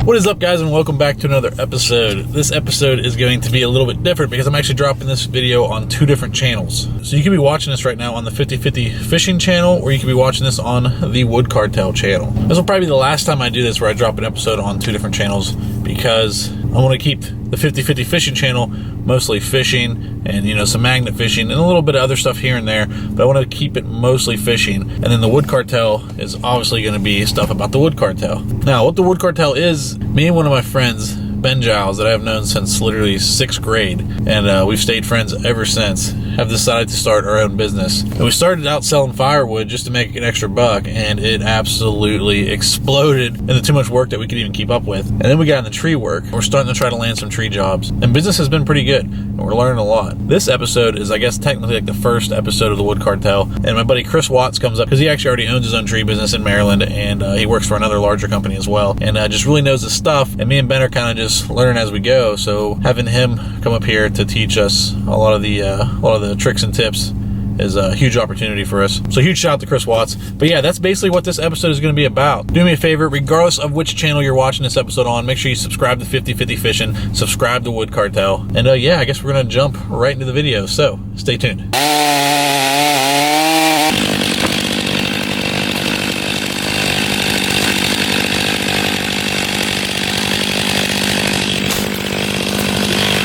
What is up, guys, and welcome back to another episode. This episode is going to be a little bit different because I'm actually dropping this video on two different channels. So you can be watching this right now on the 50/50 Fishing channel, or you can be watching this on the Wood Cartel channel. This will probably be the last time I do this where I drop an episode on two different channels because I want to keep the 50/50 Fishing channel mostly fishing and, you know, some magnet fishing and a little bit of other stuff here and there, but I want to keep it mostly fishing. And then the Wood Cartel is obviously going to be stuff about the Wood Cartel. Now, what the Wood Cartel is, me and one of my friends, Ben Giles, that I've known since literally 6th grade, and we've stayed friends ever since, have decided to start our own business. And we started out selling firewood just to make an extra buck, and it absolutely exploded into too much work that we could even keep up with. And then we got into tree work. We're starting to try to land some tree jobs, and business has been pretty good, and we're learning a lot. This episode is, I guess, technically like the first episode of the Wood Cartel, and my buddy Chris Watts comes up because he actually already owns his own tree business in Maryland, and he works for another larger company as well, and just really knows his stuff. And me and Ben are kind of just learning as we go, so having him come up here to teach us a lot of the tricks and tips is a huge opportunity for us. So huge shout out to Chris Watts. But yeah, that's basically what this episode is going to be about. Do me a favor, regardless of which channel you're watching this episode on, make sure you subscribe to 50/50 Fishing, subscribe to Wood Cartel, and yeah, I guess we're going to jump right into the video, so stay tuned.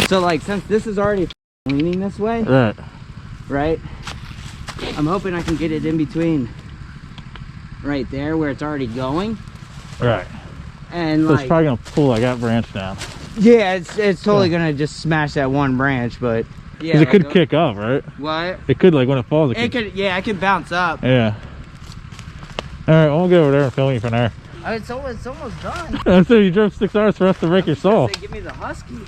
So like, since this is already leaning this way, right, I'm hoping I can get it in between right there where it's already going. Right. And so like, it's probably gonna pull like that branch down. Yeah, it's totally gonna just smash that one branch, but yeah, it could kick up, right? What? It could, like when it falls. It could, yeah, it could bounce up. Yeah. All right, we'll get over there and film you from there. It's almost done. So you drove 6 hours for us to break your saw. Give me the Husky.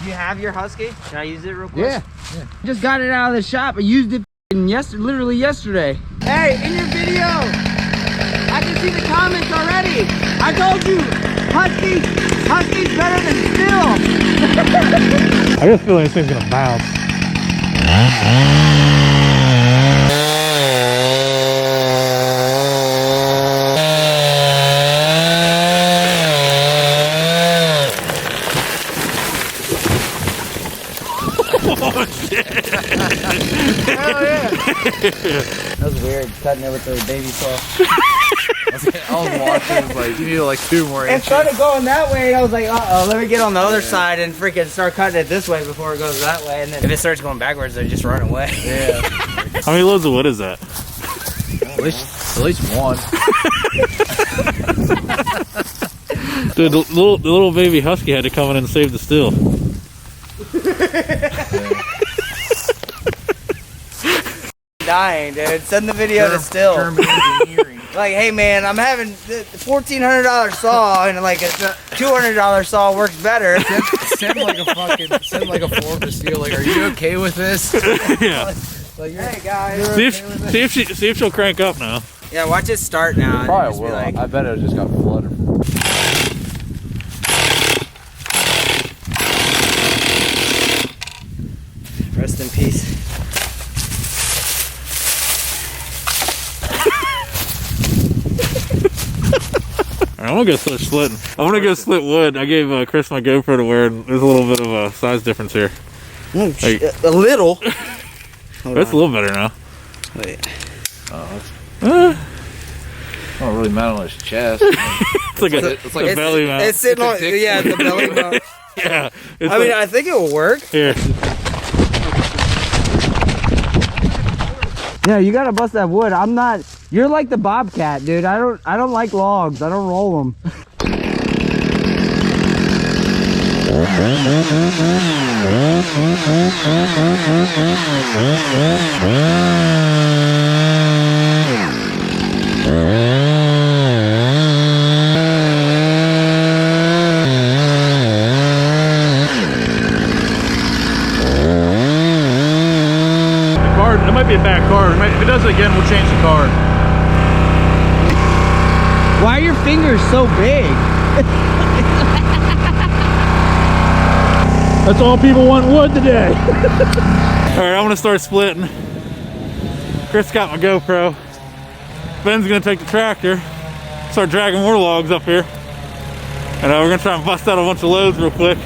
Do you have your Husky? Can I use it real quick? Yeah. Just got it out of the shop. I used it literally yesterday. Hey, in your video, I can see the comments already. I told you, Husky's better than Stihl. I just feel like this thing's gonna bounce. That was weird, cutting it with the baby saw. I was watching, it was like, you need like 2 more It inches. started going that way, and I was like, uh-oh, let me get on the other side and freaking start cutting it this way before it goes that way. And then if it starts going backwards, they just run away. Yeah. How many loads of wood is that? At least one. Dude, the little baby Husky had to come in and save the Stihl. Dying, dude. Send the video to Stihl. German engineering. Like, hey man, I'm having $1,400 saw, and like a $200 saw works better. Send like a form to Steel. Like, are you okay with this? Yeah. Like, Hey guys. See if she'll crank up now. Yeah, watch it start now. and probably just be will. like- I bet it just got flooded. Rest in peace. Alright, I'm gonna go start slitting. I'm gonna go split wood. I gave Chris my GoPro to wear, and there's a little bit of a size difference here. A little. That's a little better now. Wait. Not really mount on his chest. It's like a belly mount. It's sitting on, It's a dick yeah, the belly mount. Yeah. It's I mean, like- I think it will work. here. Yeah, you gotta bust that wood. I'm not. You're like the Bobcat, dude. I don't like logs. I don't roll them. It might be a bad card. If it does it again, we'll change the card. Why are your fingers so big? That's all people want wood today. All right, I'm gonna start splitting. Chris got my GoPro. Ben's gonna take the tractor, start dragging more logs up here. And we're gonna try and bust out a bunch of loads real quick.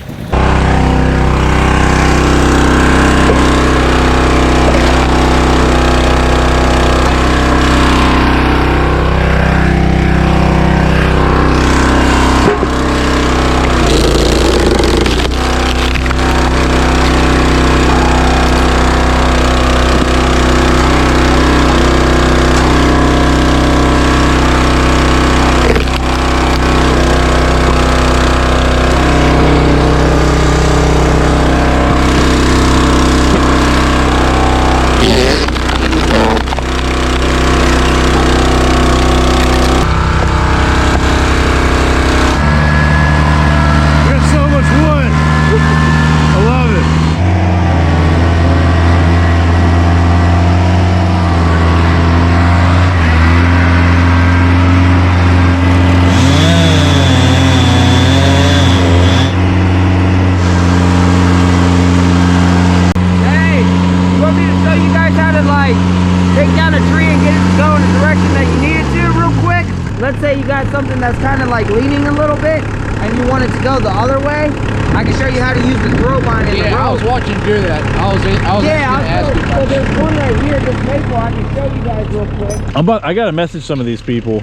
Let's say you got something that's kind of like leaning a little bit and you want it to go the other way. I can show you how to use the throw line in the rope. I was watching you do that. I was actually going to ask you. So there's one right here, this maple. I can show you guys real quick. I gotta message some of these people.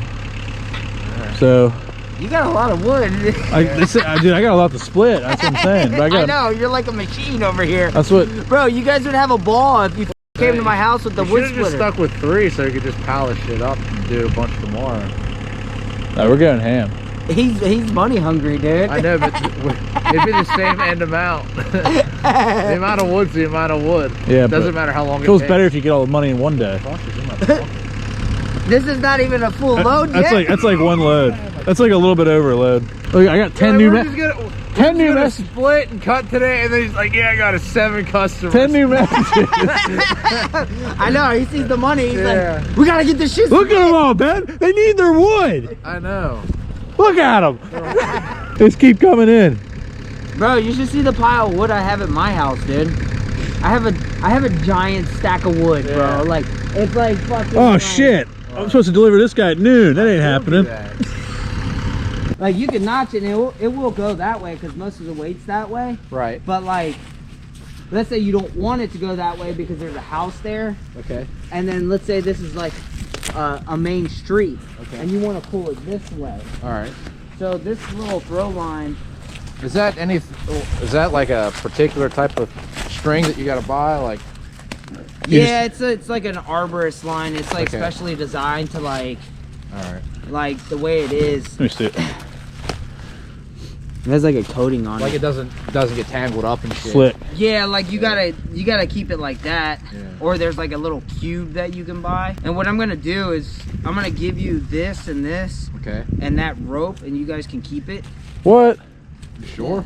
So you got a lot of wood. dude, I got a lot to split. That's what I'm saying. But I know, you're like a machine over here. That's what. Bro, you guys would have a ball if you came to my house with the wood splitter. Just stuck with 3 so you could just polish it up and do a bunch tomorrow. No, we're going ham. He's money hungry, dude. I know, but it'd be the same end amount. The amount of wood's the amount of wood. Yeah, it doesn't matter how long it feels takes. better if you get all the money in one day. This is not even a full load yet. That's like one load. That's like a little bit over a load. Look, I got 10 new messages. 10 new messages. Split and cut today, and then he's like, "Yeah, I got 7 customers." 10 new messages. I know. He sees the money. He's like, "We gotta get this shit." Look at them all, Ben. They need their wood. I know. Look at them. Just keep coming in. Bro, you should see the pile of wood I have at my house, dude. I have a giant stack of wood, bro. Like it's like fucking. Oh shit! I'm supposed to deliver this guy at noon. That ain't happening. Like you can notch it and it will go that way because most of the weight's that way. Right. But like, let's say you don't want it to go that way because there's a house there. Okay. And then let's say this is like a main street. Okay. And you want to pull it this way. All right. So this little throw line. Is that like a particular type of string that you got to buy? Like. Yeah, it's like an arborist line. It's like Okay. specially designed to like. All right. Like the way it is. Let me see it. It has like a coating on Like it. it doesn't get tangled up and shit. Slick. Yeah, like you gotta keep it like that. Yeah. Or there's like a little cube that you can buy. And what I'm gonna do is I'm gonna give you this and this Okay. and that rope, and you guys can keep it. What? You sure?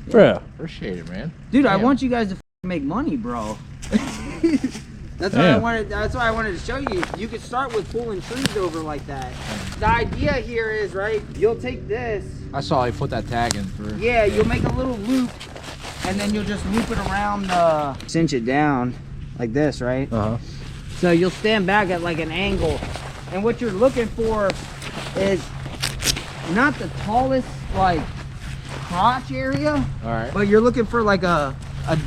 Bro. Appreciate it, man. Dude, I Damn. want you guys to make money, bro. That's why I wanted to show you. You could start with pulling trees over like that. The idea here is, right, you'll take this. I saw you put that tag in through. Yeah, you'll make a little loop, and then you'll just loop it around the... Cinch it down like this, right? Uh-huh. So you'll stand back at like an angle. And what you're looking for is not the tallest, like, crotch area. All right. But you're looking for like a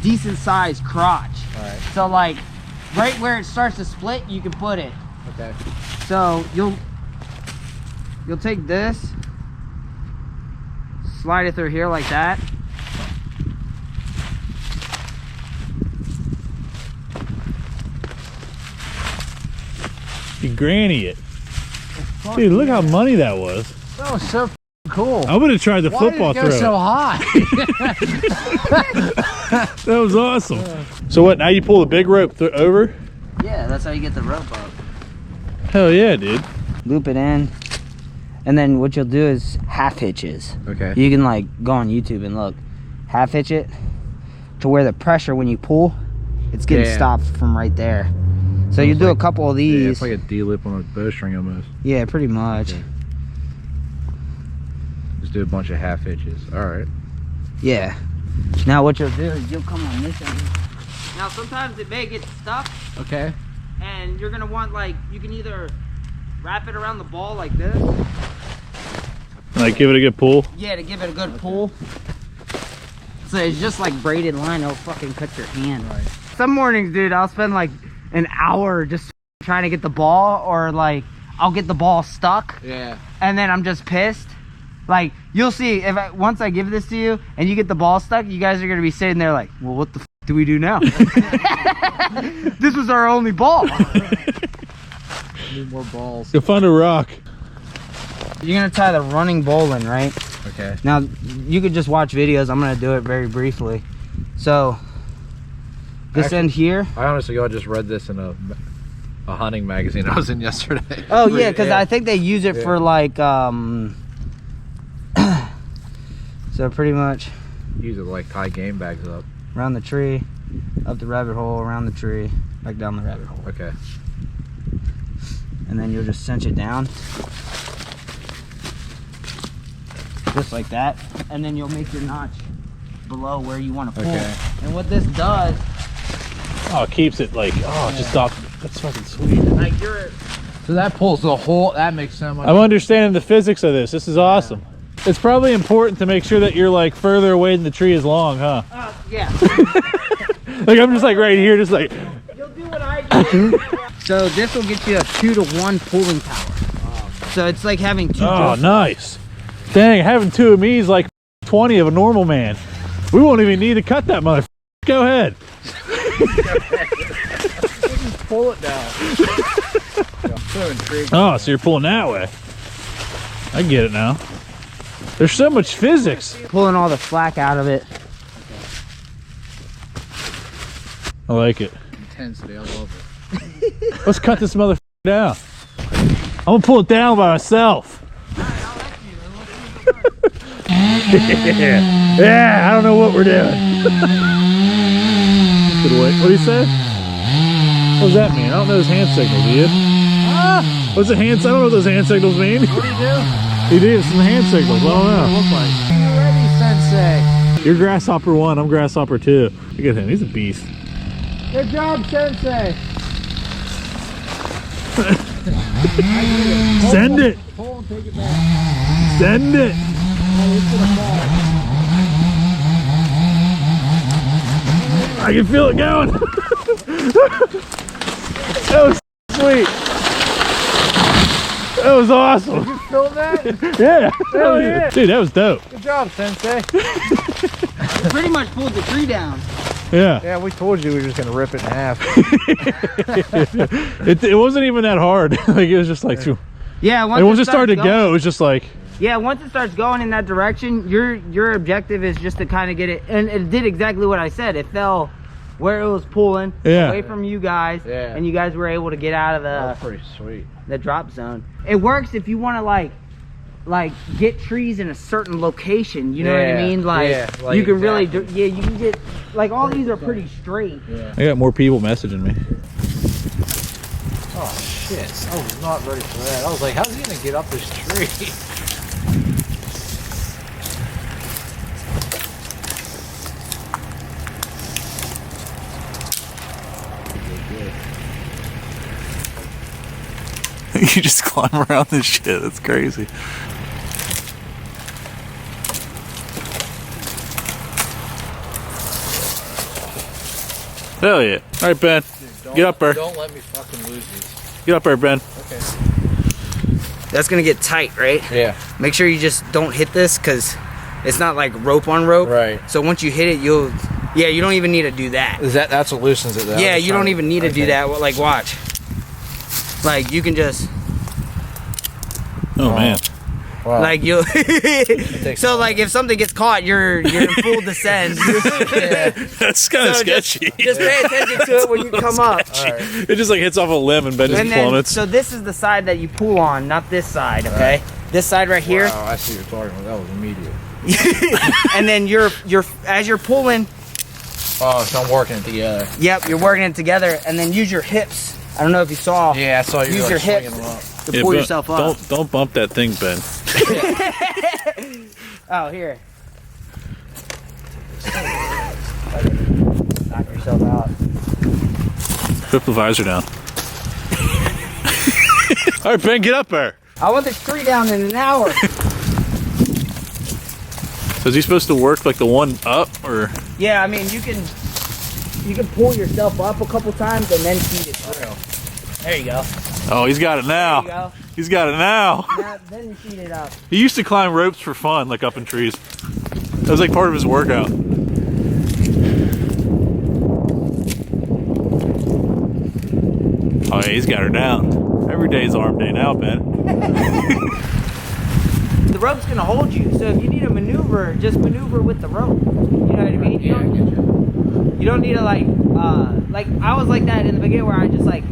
decent sized crotch. All right. So like right where it starts to split, you can put it. Okay. So you'll take this, slide it through here like that. You granny it. Dude, look how money that was. That was so cool. I would have tried the football Why did it go throw. so high? That was awesome. So what, now you pull the big rope over? Yeah, that's how you get the rope up. Hell yeah, dude. Loop it in. And then what you'll do is half hitches. Okay. You can like go on YouTube and look. Half hitch it to where the pressure when you pull, it's getting stopped from right there. So you do a couple of these. Yeah, it's like a D-lip on a bowstring almost. Yeah, pretty much. Okay. Just do a bunch of half hitches. All right. Yeah. Now what you'll do is you'll come on this end. Now sometimes it may get stuck Okay. and you're gonna want like, you can either wrap it around the ball like this. Like give it a good pull. Yeah, to give it a good pull. So it's just like braided line. It'll fucking cut your hand. Right. Some mornings, dude, I'll spend like an hour just trying to get the ball, or like I'll get the ball stuck. Yeah. And then I'm just pissed. Like you'll see if once I give this to you and you get the ball stuck, you guys are gonna be sitting there like, well, what the f do we do now? This was our only ball. Need more balls. Go find a rock. You're gonna tie the running bowline, right? Okay. Now you could just watch videos. I'm gonna do it very briefly. So this end here. I honestly, I just read this in a hunting magazine I was in yesterday. Oh yeah, because I think they use it for like so pretty much Use it to like tie game bags up. around the tree, up the rabbit hole, around the tree, back down the rabbit hole. Okay. And then you'll just cinch it down. Just like that. And then you'll make your notch below where you want to pull. Okay. And what this does, Oh, it keeps it like, oh, just stop. That's fucking sweet. like you're So that pulls the whole. That makes so much. I'm understanding the physics of this. This is awesome. It's probably important to make sure that you're like further away than the tree is long, huh? yeah. Like I'm just like right here, just like. You'll do what I do. So this will get you a 2-to-1 pulling power. So it's like having two. Oh, joints. nice. Dang, having 2 of me is like 20 of a normal man. We won't even need to cut that motherfucker. Go ahead. pull it down. So intrigued. Oh, so you're pulling that way. I get it now. There's so much physics. Pulling all the slack out of it. I like it. Intensity. I love it. Let's cut this motherfucker down. I'm gonna pull it down by myself. Yeah, I don't know what we're doing. Good way. What do you say? What does that mean? I don't know those hand signals, do you? What's the hand? I don't know what those hand signals mean. What do you do? He did some hand signals. I don't know. Look like. You ready, Sensei? You're Grasshopper 1. I'm Grasshopper 2. Look at him. He's a beast. Good job, Sensei. Send it. Pull and take it back. Send it. Oh, it's gonna fall. I can feel it going. That was sweet. That was awesome. You film that? Yeah. Hell yeah. Dude, that was dope. Good job, Sensei. Pretty much pulled the tree down. Yeah. Yeah, we told you we were just gonna rip it in half. It wasn't even that hard. Like it was just like, Yeah, once it started to go, it was just like. Yeah, once it starts going in that direction, your objective is just to kind of get it, and it did exactly what I said. It fell where it was pulling, Yeah. away from you guys, Yeah. and you guys were able to get out of That's pretty sweet. the drop zone. It works if you want to like get trees in a certain location. You know what I Yeah, mean? Like, yeah, like you can really exactly. do. Yeah, you can get like all these are pretty straight. Yeah. I got more people messaging me. Oh shit! I was not ready for that. I was like, how's he gonna get up this tree? You just climb around this shit. That's crazy. Hell yeah. All right, Ben. Get up there. Don't let me fucking lose these. Get up there, Ben. Okay. That's gonna get tight, right? Yeah. Make sure you just don't hit this because it's not like rope on rope. Right. So once you hit it, you don't even need to do that. That's what loosens it though? Yeah, you don't even need to do that. Well, like, watch. Like, you can just, Oh, man. Wow. like, you'll. takes So, like, if something gets caught, you're in full descent. That's kind of So sketchy. Just pay attention to it when you come up. It just like hits off a limb and Ben just And then, plummets. so this is the side that you pull on, not this side, okay? This side right here. Wow, I see what you're talking about. That was immediate. And then as you're pulling, Oh, so I'm working it together. yep, you're working it together, and then use your hips. I don't know if you saw. Yeah, I saw you. Use like your hips swinging them up. to Yeah, pull but yourself up. Don't bump that thing, Ben. Oh, here. Knock yourself out. Flip the visor down. All right, Ben, get up there. I want this tree down in an hour. So is he supposed to work like the one up, or? Yeah, I mean, you can pull yourself up a couple times and then feed it through. There you go. Oh, he's got it now. There you go. He's got it now. Now, then you feed it up. He used to climb ropes for fun, like up in trees. That was like part of his workout. Oh yeah, he's got her down. Every day's arm day now, Ben. The rope's gonna hold you, so if you need a maneuver, just maneuver with the rope. You know what I mean? Yeah, I get you. You don't need to like I was like that in the beginning where I just like,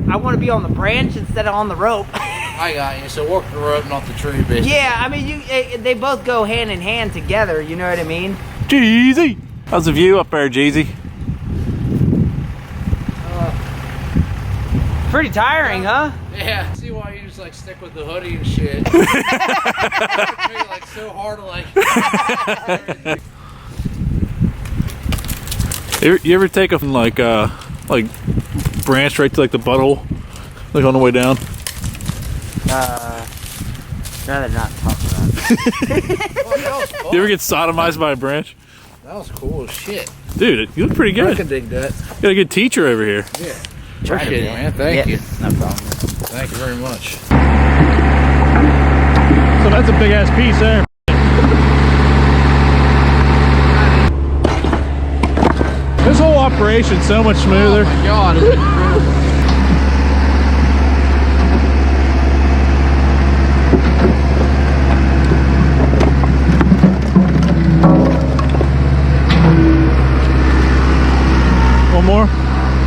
I want to be on the branch instead of on the rope. I got you. So work the rope, not the tree, basically. Yeah, I mean, they both go hand in hand together, you know what I mean? Jeezy! How's the view up there, Jeezy? Pretty tiring, huh? Yeah. See why you just like stick with the hoodie and shit. It's like so hard to like. You ever take a like branch right to like the butthole, like on the way down? Rather not talk about it. Well, that was fun. You ever get sodomized by a branch? That was cool as shit. Dude, you look pretty I good. can dig that. You got a good teacher over here. Yeah. Try to Appreciate be. it, man. Thank you. No problem. Thank you very much. So that's a big ass piece there. This whole operation's so much smoother. Oh my God. It's incredible. One more.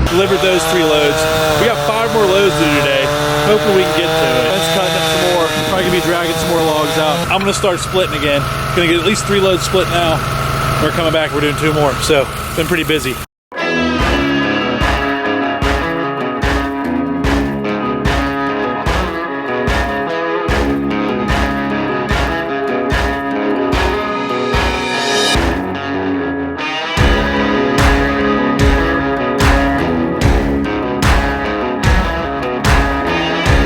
Delivered those 3 loads. We got 5 more loads to do today. Hopefully we can get to it. Let's cut up some more. Probably gonna be dragging some more logs out. I'm gonna start splitting again. Gonna get at least 3 loads split now. We're coming back, we're doing 2 more. So, been pretty busy.